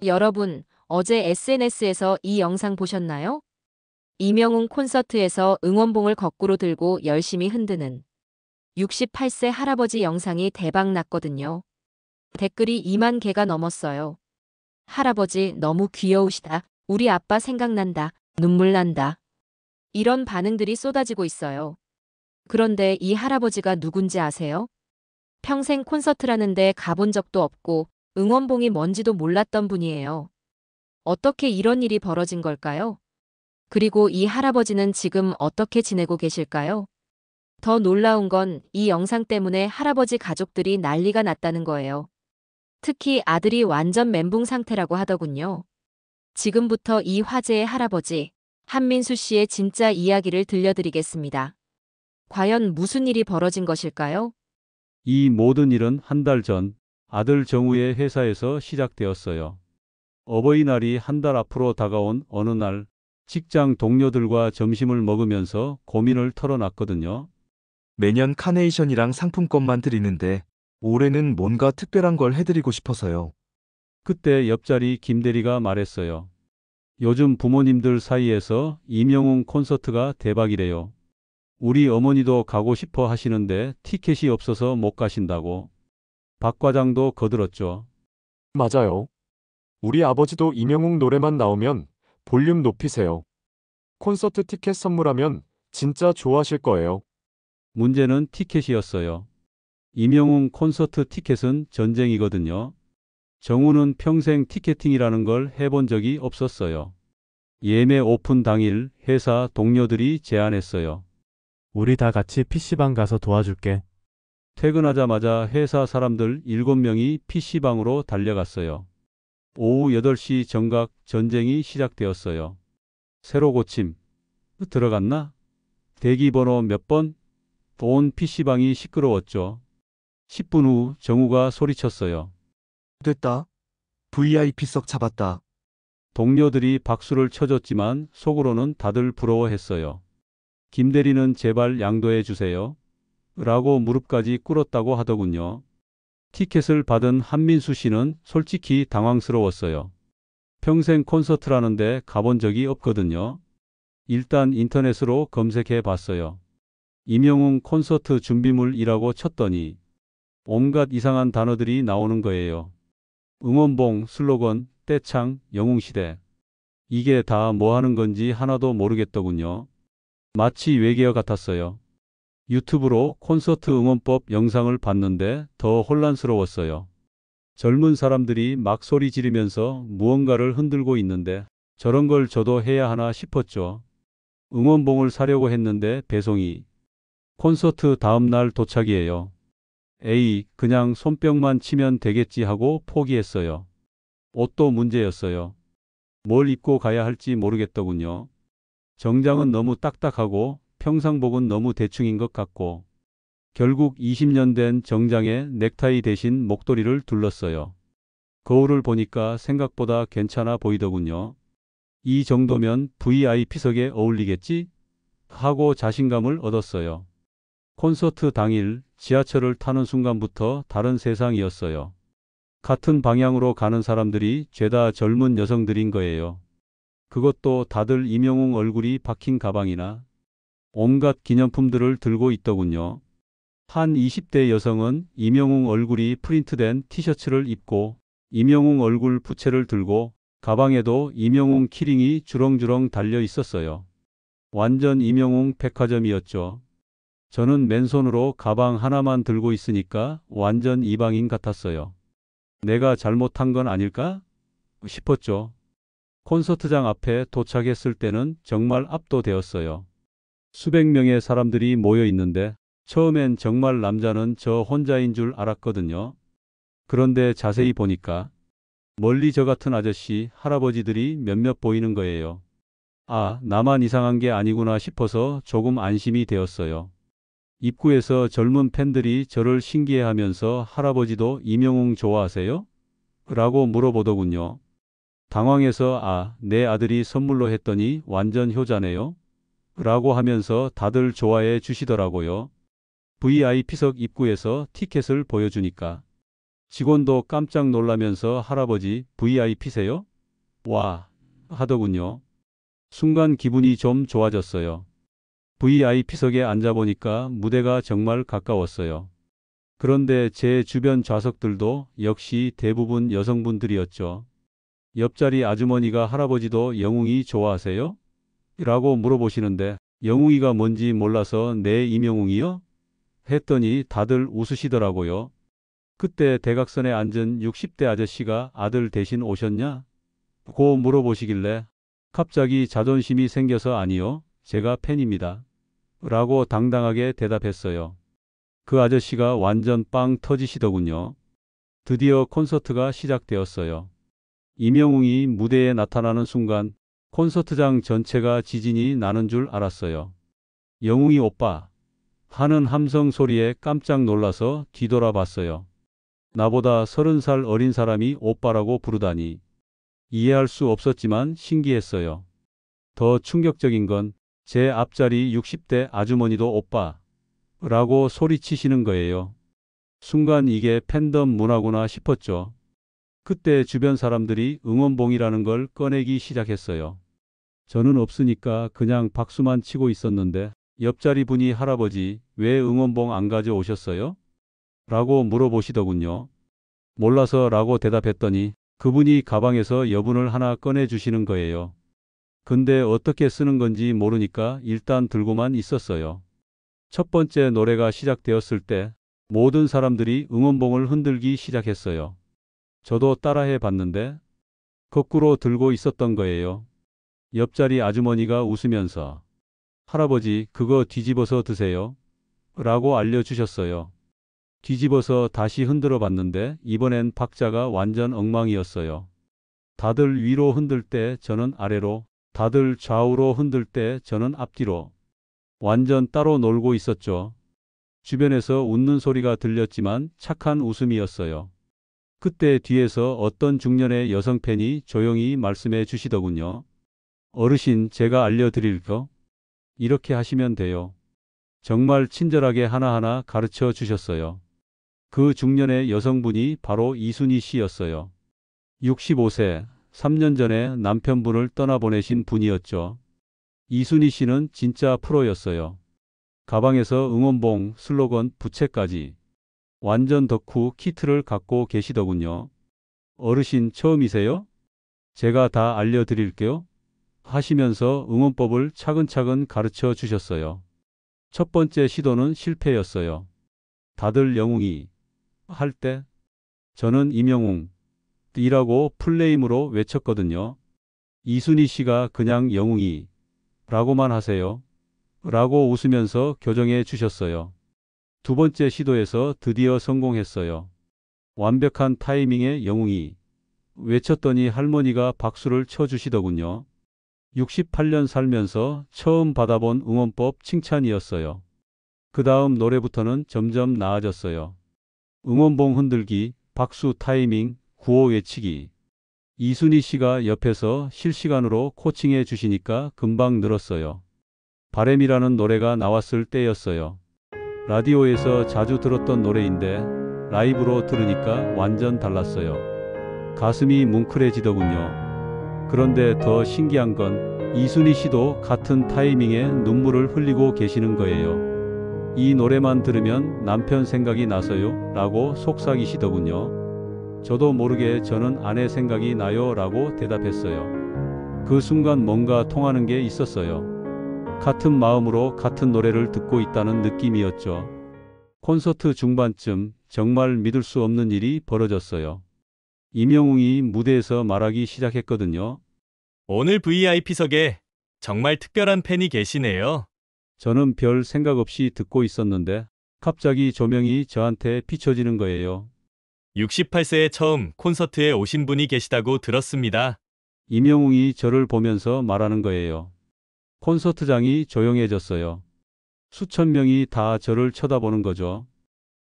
여러분, 어제 SNS에서 이 영상 보셨나요? 이명웅 콘서트에서 응원봉을 거꾸로 들고 열심히 흔드는 68세 할아버지 영상이 대박 났거든요. 댓글이 2만 개가 넘었어요. 할아버지 너무 귀여우시다. 우리 아빠 생각난다. 눈물 난다. 이런 반응들이 쏟아지고 있어요. 그런데 이 할아버지가 누군지 아세요? 평생 콘서트라는데 가본 적도 없고 응원봉이 뭔지도 몰랐던 분이에요. 어떻게 이런 일이 벌어진 걸까요? 그리고 이 할아버지는 지금 어떻게 지내고 계실까요? 더 놀라운 건 이 영상 때문에 할아버지 가족들이 난리가 났다는 거예요. 특히 아들이 완전 멘붕 상태라고 하더군요. 지금부터 이 화제의 할아버지, 한민수 씨의 진짜 이야기를 들려드리겠습니다. 과연 무슨 일이 벌어진 것일까요? 이 모든 일은 한 달 전 아들 정우의 회사에서 시작되었어요. 어버이날이 한 달 앞으로 다가온 어느 날 직장 동료들과 점심을 먹으면서 고민을 털어놨거든요. 매년 카네이션이랑 상품권만 드리는데 올해는 뭔가 특별한 걸 해드리고 싶어서요. 그때 옆자리 김대리가 말했어요. 요즘 부모님들 사이에서 이명웅 콘서트가 대박이래요. 우리 어머니도 가고 싶어 하시는데 티켓이 없어서 못 가신다고. 박 과장도 거들었죠. 맞아요. 우리 아버지도 이명웅 노래만 나오면 볼륨 높이세요. 콘서트 티켓 선물하면 진짜 좋아하실 거예요. 문제는 티켓이었어요. 이명웅 콘서트 티켓은 전쟁이거든요. 정우는 평생 티켓팅이라는 걸 해본 적이 없었어요. 예매 오픈 당일 회사 동료들이 제안했어요. 우리 다 같이 PC방 가서 도와줄게. 퇴근하자마자 회사 사람들 7명이 PC방으로 달려갔어요. 오후 8시 정각 전쟁이 시작되었어요. 새로 고침. 들어갔나? 대기번호 몇 번? 온 PC방이 시끄러웠죠. 10분 후 정우가 소리쳤어요. 됐다. VIP석 잡았다. 동료들이 박수를 쳐줬지만 속으로는 다들 부러워했어요. 김대리는 제발 양도해 주세요. 라고 무릎까지 꿇었다고 하더군요. 티켓을 받은 한민수 씨는 솔직히 당황스러웠어요. 평생 콘서트라는데 가본 적이 없거든요. 일단 인터넷으로 검색해 봤어요. 이명웅 콘서트 준비물이라고 쳤더니 온갖 이상한 단어들이 나오는 거예요. 응원봉, 슬로건, 떼창, 영웅시대. 이게 다 뭐 하는 건지 하나도 모르겠더군요. 마치 외계어 같았어요. 유튜브로 콘서트 응원법 영상을 봤는데 더 혼란스러웠어요. 젊은 사람들이 막 소리 지르면서 무언가를 흔들고 있는데 저런 걸 저도 해야 하나 싶었죠. 응원봉을 사려고 했는데 배송이 콘서트 다음 날 도착이에요. 에이, 그냥 손뼉만 치면 되겠지 하고 포기했어요. 옷도 문제였어요. 뭘 입고 가야 할지 모르겠더군요. 정장은 너무 딱딱하고 평상복은 너무 대충인 것 같고 결국 20년 된 정장에 넥타이 대신 목도리를 둘렀어요. 거울을 보니까 생각보다 괜찮아 보이더군요. 이 정도면 VIP석에 어울리겠지? 하고 자신감을 얻었어요. 콘서트 당일 지하철을 타는 순간부터 다른 세상이었어요. 같은 방향으로 가는 사람들이 죄다 젊은 여성들인 거예요. 그것도 다들 이명웅 얼굴이 박힌 가방이나 온갖 기념품들을 들고 있더군요. 한 20대 여성은 이명웅 얼굴이 프린트된 티셔츠를 입고 이명웅 얼굴 부채를 들고 가방에도 이명웅 키링이 주렁주렁 달려 있었어요. 완전 이명웅 백화점이었죠. 저는 맨손으로 가방 하나만 들고 있으니까 완전 이방인 같았어요. 내가 잘못한 건 아닐까? 싶었죠. 콘서트장 앞에 도착했을 때는 정말 압도되었어요. 수백 명의 사람들이 모여 있는데 처음엔 정말 남자는 저 혼자인 줄 알았거든요. 그런데 자세히 보니까 멀리 저 같은 아저씨, 할아버지들이 몇몇 보이는 거예요. 아, 나만 이상한 게 아니구나 싶어서 조금 안심이 되었어요. 입구에서 젊은 팬들이 저를 신기해하면서 할아버지도 이명웅 좋아하세요? 라고 물어보더군요. 당황해서 아, 내 아들이 선물로 했더니 완전 효자네요? 라고 하면서 다들 좋아해 주시더라고요. VIP석 입구에서 티켓을 보여주니까 직원도 깜짝 놀라면서 할아버지 VIP세요? 와, 하더군요. 순간 기분이 좀 좋아졌어요. VIP석에 앉아보니까 무대가 정말 가까웠어요. 그런데 제 주변 좌석들도 역시 대부분 여성분들이었죠. 옆자리 아주머니가 할아버지도 영웅이 좋아하세요? 라고 물어보시는데 영웅이가 뭔지 몰라서 네 임영웅이요? 했더니 다들 웃으시더라고요. 그때 대각선에 앉은 60대 아저씨가 아들 대신 오셨냐? 고 물어보시길래 갑자기 자존심이 생겨서 아니요, 제가 팬입니다. 라고 당당하게 대답했어요. 그 아저씨가 완전 빵 터지시더군요. 드디어 콘서트가 시작되었어요. 임영웅이 무대에 나타나는 순간 콘서트장 전체가 지진이 나는 줄 알았어요. 영웅이 오빠 하는 함성 소리에 깜짝 놀라서 뒤돌아봤어요. 나보다 30살 어린 사람이 오빠라고 부르다니. 이해할 수 없었지만 신기했어요. 더 충격적인 건 제 앞자리 60대 아주머니도 오빠라고 소리치시는 거예요. 순간 이게 팬덤 문화구나 싶었죠. 그때 주변 사람들이 응원봉이라는 걸 꺼내기 시작했어요. 저는 없으니까 그냥 박수만 치고 있었는데 옆자리 분이 할아버지 왜 응원봉 안 가져오셨어요? 라고 물어보시더군요. 몰라서 라고 대답했더니 그분이 가방에서 여분을 하나 꺼내주시는 거예요. 근데 어떻게 쓰는 건지 모르니까 일단 들고만 있었어요. 첫 번째 노래가 시작되었을 때 모든 사람들이 응원봉을 흔들기 시작했어요. 저도 따라해 봤는데 거꾸로 들고 있었던 거예요. 옆자리 아주머니가 웃으면서 할아버지 그거 뒤집어서 드세요. 라고 알려주셨어요. 뒤집어서 다시 흔들어 봤는데 이번엔 박자가 완전 엉망이었어요. 다들 위로 흔들 때 저는 아래로, 다들 좌우로 흔들 때 저는 앞뒤로. 완전 따로 놀고 있었죠. 주변에서 웃는 소리가 들렸지만 착한 웃음이었어요. 그때 뒤에서 어떤 중년의 여성 팬이 조용히 말씀해 주시더군요. 어르신 제가 알려드릴까? 이렇게 하시면 돼요. 정말 친절하게 하나하나 가르쳐 주셨어요. 그 중년의 여성분이 바로 이순희 씨였어요. 65세, 3년 전에 남편분을 떠나보내신 분이었죠. 이순희 씨는 진짜 프로였어요. 가방에서 응원봉, 슬로건, 부채까지. 완전 덕후 키트를 갖고 계시더군요. 어르신 처음이세요? 제가 다 알려드릴게요. 하시면서 응원법을 차근차근 가르쳐 주셨어요. 첫 번째 시도는 실패였어요. 다들 영웅이 할 때 저는 임영웅 이라고 플레임으로 외쳤거든요. 이순희 씨가 그냥 영웅이 라고만 하세요. 라고 웃으면서 교정해 주셨어요. 두 번째 시도에서 드디어 성공했어요. 완벽한 타이밍의 영웅이 외쳤더니 할머니가 박수를 쳐주시더군요. 68년 살면서 처음 받아본 응원법 칭찬이었어요. 그 다음 노래부터는 점점 나아졌어요. 응원봉 흔들기, 박수 타이밍, 구호 외치기. 이순희 씨가 옆에서 실시간으로 코칭해 주시니까 금방 늘었어요. 바램이라는 노래가 나왔을 때였어요. 라디오에서 자주 들었던 노래인데 라이브로 들으니까 완전 달랐어요. 가슴이 뭉클해지더군요. 그런데 더 신기한 건 이순희 씨도 같은 타이밍에 눈물을 흘리고 계시는 거예요. 이 노래만 들으면 남편 생각이 나서요 라고 속삭이시더군요. 저도 모르게 저는 아내 생각이 나요 라고 대답했어요. 그 순간 뭔가 통하는 게 있었어요. 같은 마음으로 같은 노래를 듣고 있다는 느낌이었죠. 콘서트 중반쯤 정말 믿을 수 없는 일이 벌어졌어요. 임영웅이 무대에서 말하기 시작했거든요. 오늘 VIP석에 정말 특별한 팬이 계시네요. 저는 별 생각 없이 듣고 있었는데 갑자기 조명이 저한테 비춰지는 거예요. 68세에 처음 콘서트에 오신 분이 계시다고 들었습니다. 임영웅이 저를 보면서 말하는 거예요. 콘서트장이 조용해졌어요. 수천 명이 다 저를 쳐다보는 거죠.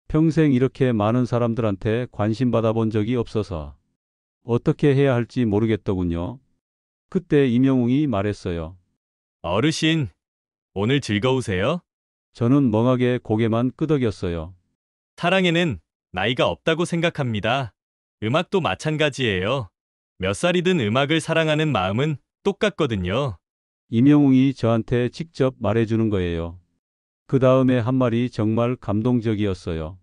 평생 이렇게 많은 사람들한테 관심 받아본 적이 없어서 어떻게 해야 할지 모르겠더군요. 그때 임영웅이 말했어요. 어르신, 오늘 즐거우세요? 저는 멍하게 고개만 끄덕였어요. 사랑에는 나이가 없다고 생각합니다. 음악도 마찬가지예요. 몇 살이든 음악을 사랑하는 마음은 똑같거든요. 임영웅이 저한테 직접 말해주는 거예요. 그 다음에 한 말이 정말 감동적이었어요.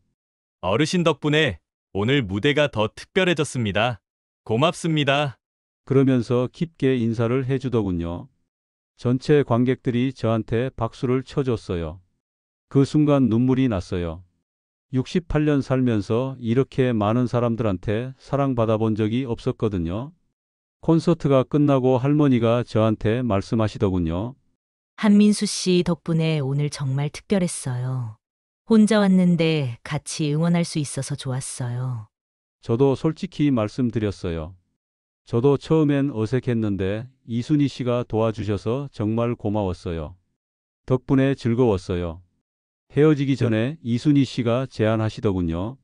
어르신 덕분에 오늘 무대가 더 특별해졌습니다. 고맙습니다. 그러면서 깊게 인사를 해주더군요. 전체 관객들이 저한테 박수를 쳐줬어요. 그 순간 눈물이 났어요. 68년 살면서 이렇게 많은 사람들한테 사랑받아 본 적이 없었거든요. 콘서트가 끝나고 할머니가 저한테 말씀하시더군요. 한민수 씨 덕분에 오늘 정말 특별했어요. 혼자 왔는데 같이 응원할 수 있어서 좋았어요. 저도 솔직히 말씀드렸어요. 저도 처음엔 어색했는데 이순희 씨가 도와주셔서 정말 고마웠어요. 덕분에 즐거웠어요. 헤어지기 전에 이순희 씨가 제안하시더군요.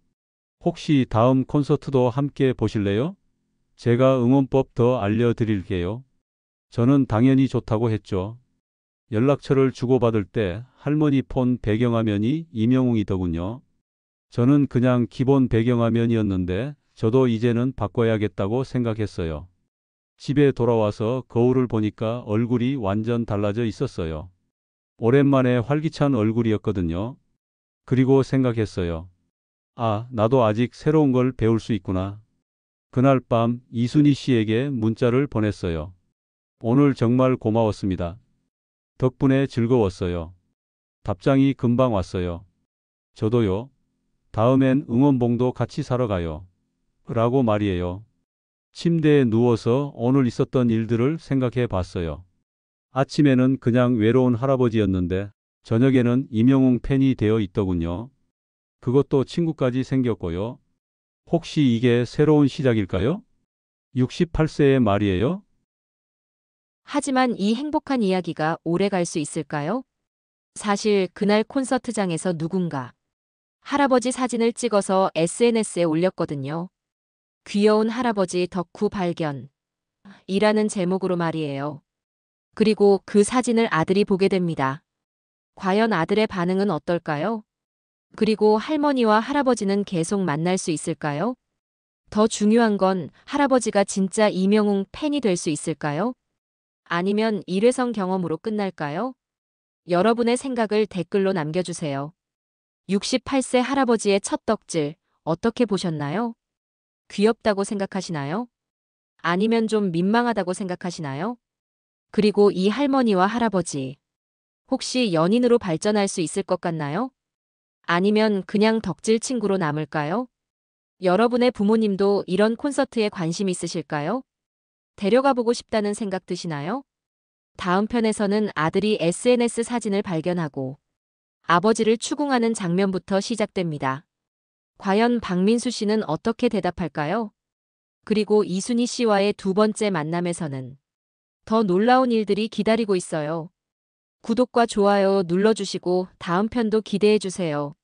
혹시 다음 콘서트도 함께 보실래요? 제가 응원법 더 알려드릴게요. 저는 당연히 좋다고 했죠. 연락처를 주고받을 때 할머니 폰 배경화면이 임영웅이더군요. 저는 그냥 기본 배경화면이었는데 저도 이제는 바꿔야겠다고 생각했어요. 집에 돌아와서 거울을 보니까 얼굴이 완전 달라져 있었어요. 오랜만에 활기찬 얼굴이었거든요. 그리고 생각했어요. 아, 나도 아직 새로운 걸 배울 수 있구나. 그날 밤 이순희 씨에게 문자를 보냈어요. 오늘 정말 고마웠습니다. 덕분에 즐거웠어요. 답장이 금방 왔어요. 저도요. 다음엔 응원봉도 같이 사러 가요. 라고 말이에요. 침대에 누워서 오늘 있었던 일들을 생각해 봤어요. 아침에는 그냥 외로운 할아버지였는데 저녁에는 임영웅 팬이 되어 있더군요. 그것도 친구까지 생겼고요. 혹시 이게 새로운 시작일까요? 68세의 말이에요? 하지만 이 행복한 이야기가 오래 갈 수 있을까요? 사실 그날 콘서트장에서 누군가 할아버지 사진을 찍어서 SNS에 올렸거든요. 귀여운 할아버지 덕후 발견. 이라는 제목으로 말이에요. 그리고 그 사진을 아들이 보게 됩니다. 과연 아들의 반응은 어떨까요? 그리고 할머니와 할아버지는 계속 만날 수 있을까요? 더 중요한 건 할아버지가 진짜 임영웅 팬이 될 수 있을까요? 아니면 일회성 경험으로 끝날까요? 여러분의 생각을 댓글로 남겨주세요. 68세 할아버지의 첫 덕질, 어떻게 보셨나요? 귀엽다고 생각하시나요? 아니면 좀 민망하다고 생각하시나요? 그리고 이 할머니와 할아버지, 혹시 연인으로 발전할 수 있을 것 같나요? 아니면 그냥 덕질 친구로 남을까요? 여러분의 부모님도 이런 콘서트에 관심 있으실까요? 데려가 보고 싶다는 생각 드시나요? 다음 편에서는 아들이 SNS 사진을 발견하고 아버지를 추궁하는 장면부터 시작됩니다. 과연 박민수 씨는 어떻게 대답할까요? 그리고 이순희 씨와의 두 번째 만남에서는 더 놀라운 일들이 기다리고 있어요. 구독과 좋아요 눌러주시고 다음 편도 기대해 주세요.